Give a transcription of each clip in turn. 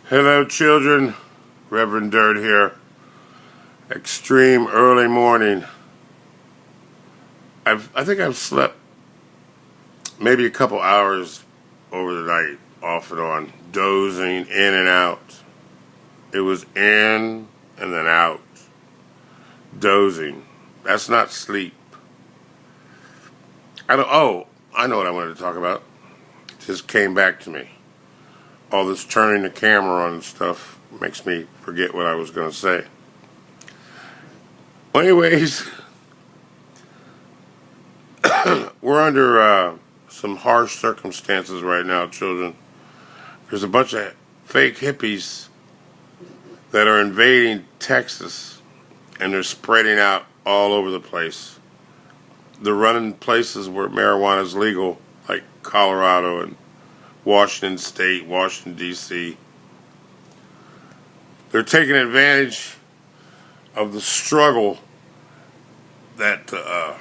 Hello children, Reverend here. Extreme early morning. I think I've slept maybe a couple hours over the night, off and on, dozing in and out. It was in and then out. Dozing. That's not sleep. I know what I wanted to talk about. It just came back to me. All this turning the camera on and stuff makes me forget what I was going to say. Well, anyways, we're under some harsh circumstances right now, children. There's a bunch of fake hippies that are invading Texas, and they're spreading out all over the place. They're running places where marijuana is legal, like Colorado and Washington State, Washington, D.C. They're taking advantage of the struggle that the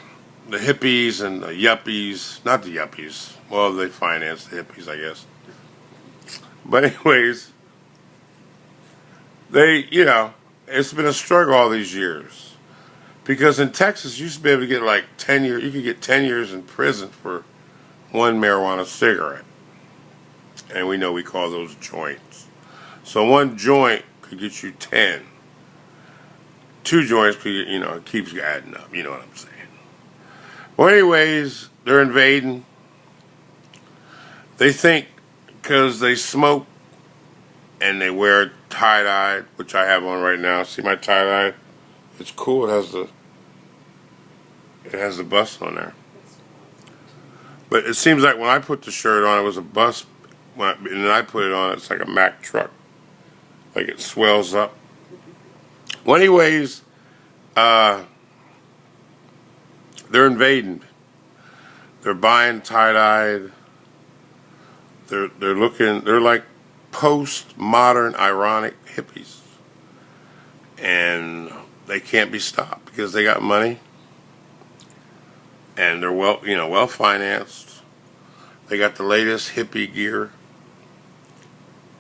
hippies and the yuppies, not the yuppies, well, they finance the hippies, I guess. But anyways, it's been a struggle all these years. Because in Texas, you used to be able to get like 10 years, you could get 10 years in prison for one marijuana cigarette. And we know we call those joints. So one joint could get you 10. Two joints could, it keeps adding up. You know what I'm saying? Well, anyways, they're invading. They think because they smoke and they wear tie-dye, which I have on right now. See my tie-dye? It's cool. It has the bust on there. But it seems like when I put the shirt on, it was a bust. And then I put it on, it's like a Mack truck. Like it swells up. Well, anyways, they're invading. They're buying tie-dyed. They're like post-modern, ironic hippies. And they can't be stopped because they got money. And they're well financed. They got the latest hippie gear.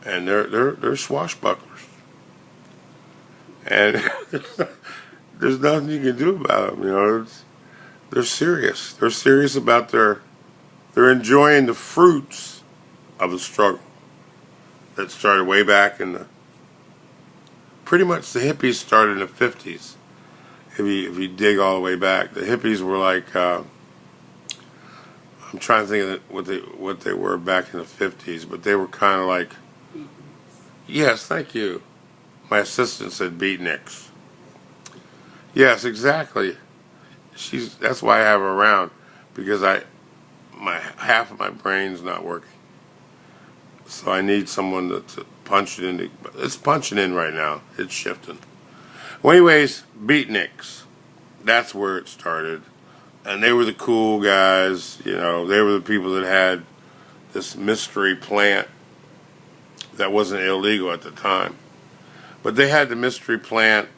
And they're swashbucklers, and there's nothing you can do about them. They're serious. They're serious about they're enjoying the fruits of the struggle that started way back pretty much the hippies started in the 50s. If you dig all the way back, the hippies were like I'm trying to think of what they were back in the 50s, but they were kind of like. Yes, thank you. My assistant said beatniks. Yes, exactly. That's why I have her around, because half of my brain's not working. So I need someone to punch it in. It's punching in right now. It's shifting. Well, anyways, beatniks. That's where it started. And they were the cool guys. They were the people that had this mystery plant that wasn't illegal at the time, but they had the mystery plant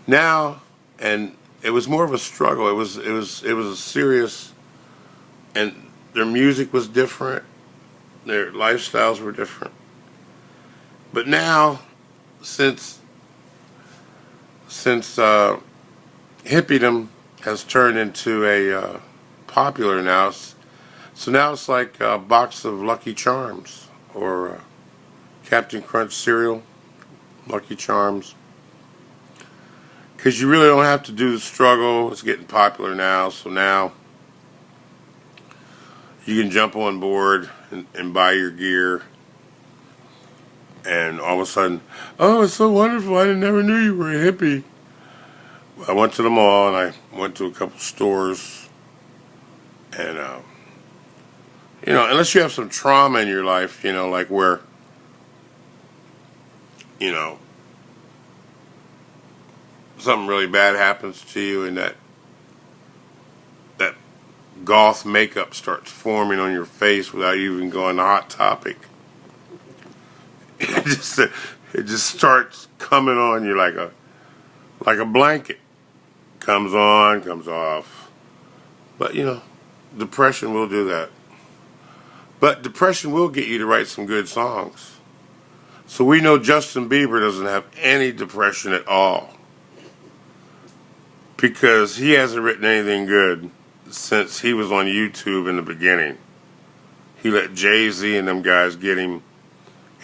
now, and it was more of a struggle. It was a serious, and their music was different, their lifestyles were different. But now, since hippiedom has turned into a popular now. So now it's like a box of Lucky Charms or Captain Crunch cereal, Lucky Charms. Because you really don't have to do the struggle. It's getting popular now. So now you can jump on board and buy your gear. And all of a sudden, oh, it's so wonderful. I never knew you were a hippie. I went to the mall and I went to a couple stores. And unless you have some trauma in your life, like where, something really bad happens to you and that goth makeup starts forming on your face without you even going to Hot Topic. It just starts coming on you like a blanket. Comes on, comes off. But, depression will do that. But depression will get you to write some good songs. So we know Justin Bieber doesn't have any depression at all, because he hasn't written anything good since he was on YouTube in the beginning. He let Jay-Z and them guys get him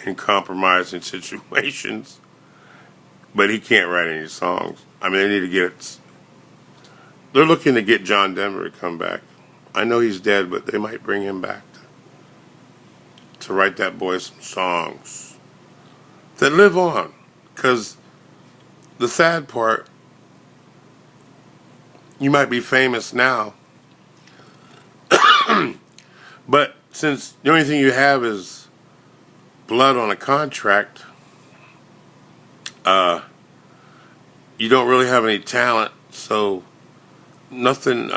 in compromising situations, but he can't write any songs. I mean, they're looking to get John Denver to come back. I know he's dead, but they might bring him back to write that boy some songs that live on. Because the sad part, you might be famous now, but since the only thing you have is blood on a contract, you don't really have any talent, so nothing,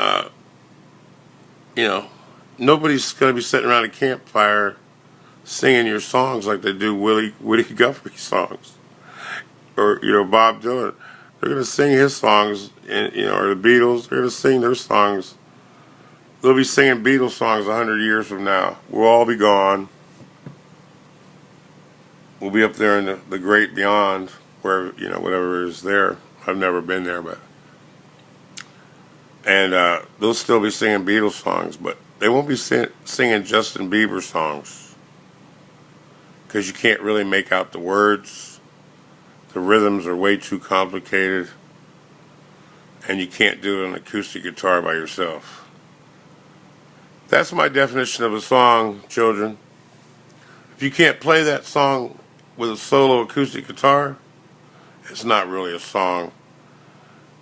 nobody's going to be sitting around a campfire singing your songs like they do Woody Guthrie songs, or Bob Dylan. They're going to sing his songs, and or the Beatles. They're going to sing their songs. They'll be singing Beatles songs 100 years from now. We'll all be gone. We'll be up there in the great beyond, where whatever is there. I've never been there, and they'll still be singing Beatles songs, but they won't be singing Justin Bieber songs, because you can't really make out the words. The rhythms are way too complicated, and you can't do it on an acoustic guitar by yourself. That's my definition of a song, children. If you can't play that song with a solo acoustic guitar, it's not really a song.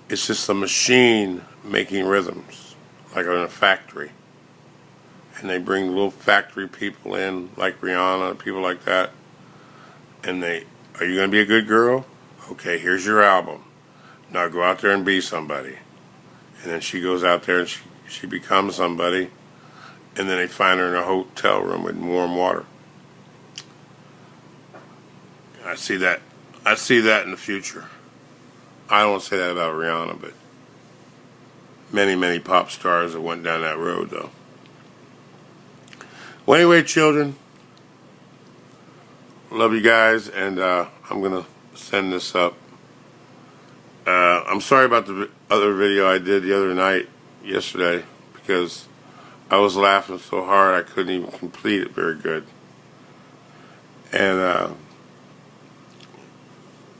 It's just a machine making rhythms, like in a factory. And they bring little factory people in, like Rihanna, people like that. And are you going to be a good girl? Okay, here's your album. Now go out there and be somebody. And then she goes out there and she becomes somebody. And then they find her in a hotel room with warm water. I see that in the future. I don't say that about Rihanna, but many, many pop stars that went down that road, though. Well, anyway, children, love you guys, and I'm going to send this up. I'm sorry about the other video I did the other night, yesterday, because I was laughing so hard I couldn't even complete it very good. And,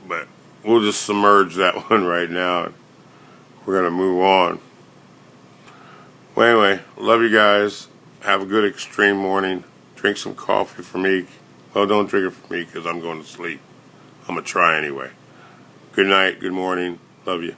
but we'll just submerge that one right now. We're going to move on. Well, anyway, love you guys. Have a good extreme morning. Drink some coffee for me. Well, don't drink it for me because I'm going to sleep. I'm going to try anyway. Good night. Good morning. Love you.